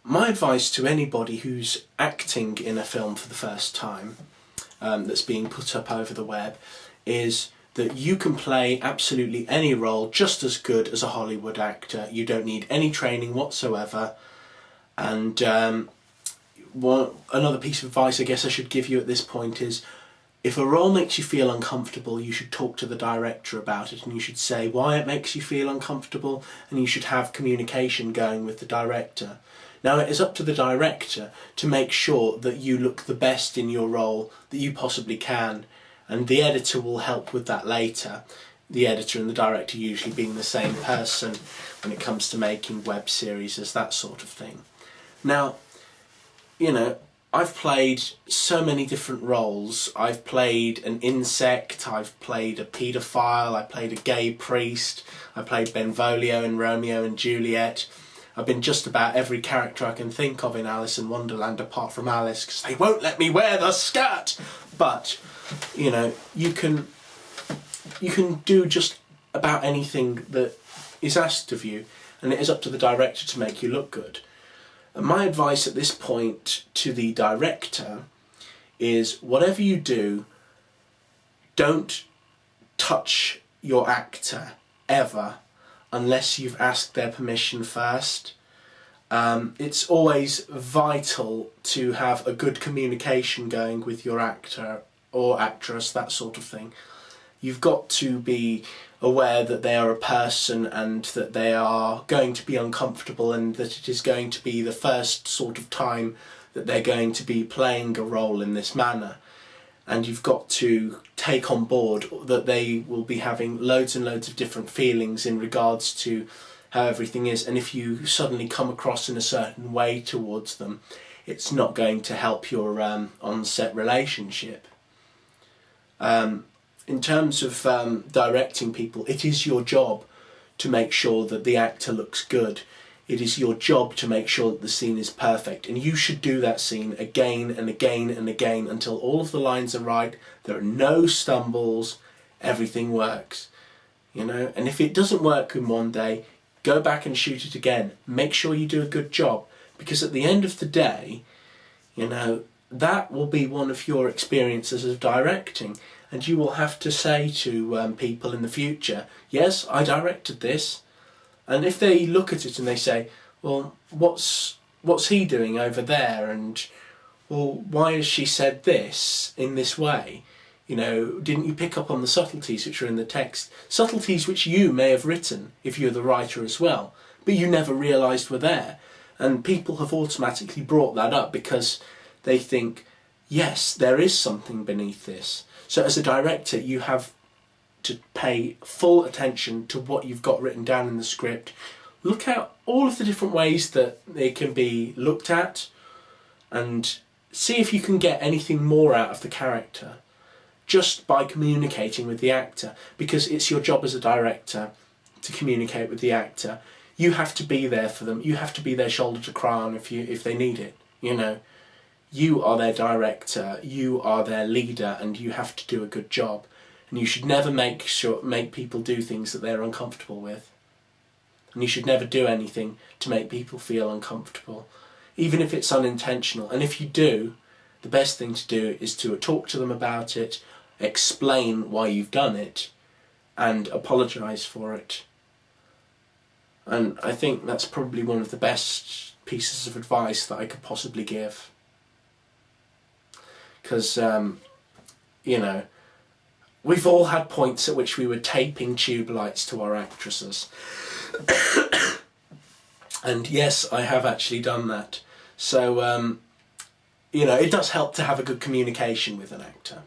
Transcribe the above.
my advice to anybody who's acting in a film for the first time that's being put up over the web is that you can play absolutely any role just as good as a Hollywood actor. You don't need any training whatsoever. And another piece of advice I guess I should give you at this point is, if a role makes you feel uncomfortable, you should talk to the director about it, and you should say why it makes you feel uncomfortable, and you should have communication going with the director. Now, it is up to the director to make sure that you look the best in your role that you possibly can, and the editor will help with that later. The editor and the director usually being the same person when it comes to making web series, as that sort of thing. Now, you know, I've played so many different roles. I've played an insect, I've played a paedophile, I played a gay priest, I played Benvolio in Romeo and Juliet. I've been just about every character I can think of in Alice in Wonderland apart from Alice, because they won't let me wear the skirt. But, you know, you can do just about anything that is asked of you, and it is up to the director to make you look good. And my advice at this point to the director is, whatever you do, don't touch your actor ever unless you've asked their permission first. It's always vital to have a good communication going with your actor or actress, that sort of thing. You've got to be aware that they are a person and that they are going to be uncomfortable, and that it is going to be the first sort of time that they're going to be playing a role in this manner. And you've got to take on board that they will be having loads and loads of different feelings in regards to how everything is, and if you suddenly come across in a certain way towards them, it's not going to help your on-set relationship. In terms of directing people, it is your job to make sure that the actor looks good. It is your job to make sure that the scene is perfect, and you should do that scene again and again and again until all of the lines are right, there are no stumbles, everything works. You know, and if it doesn't work in one day, go back and shoot it again. Make sure you do a good job, because at the end of the day, you know, that will be one of your experiences of directing. And you will have to say to people in the future, yes, I directed this. And if they look at it and they say, well, what's he doing over there? And, well, why has she said this in this way? You know, didn't you pick up on the subtleties which are in the text? Subtleties which you may have written if you're the writer as well, but you never realised were there. And people have automatically brought that up because they think, yes, there is something beneath this. So as a director, you have to pay full attention to what you've got written down in the script. Look at all of the different ways that it can be looked at, and see if you can get anything more out of the character just by communicating with the actor, because it's your job as a director to communicate with the actor. You have to be there for them. You have to be their shoulder to cry on if they need it, you know. You are their director, you are their leader, and you have to do a good job. And you should never make people do things that they're uncomfortable with. And you should never do anything to make people feel uncomfortable, even if it's unintentional. And if you do, the best thing to do is to talk to them about it, explain why you've done it, and apologise for it. And I think that's probably one of the best pieces of advice that I could possibly give. Because, you know, we've all had points at which we were taping tube lights to our actresses. And yes, I have actually done that. So, you know, it does help to have a good communication with an actor.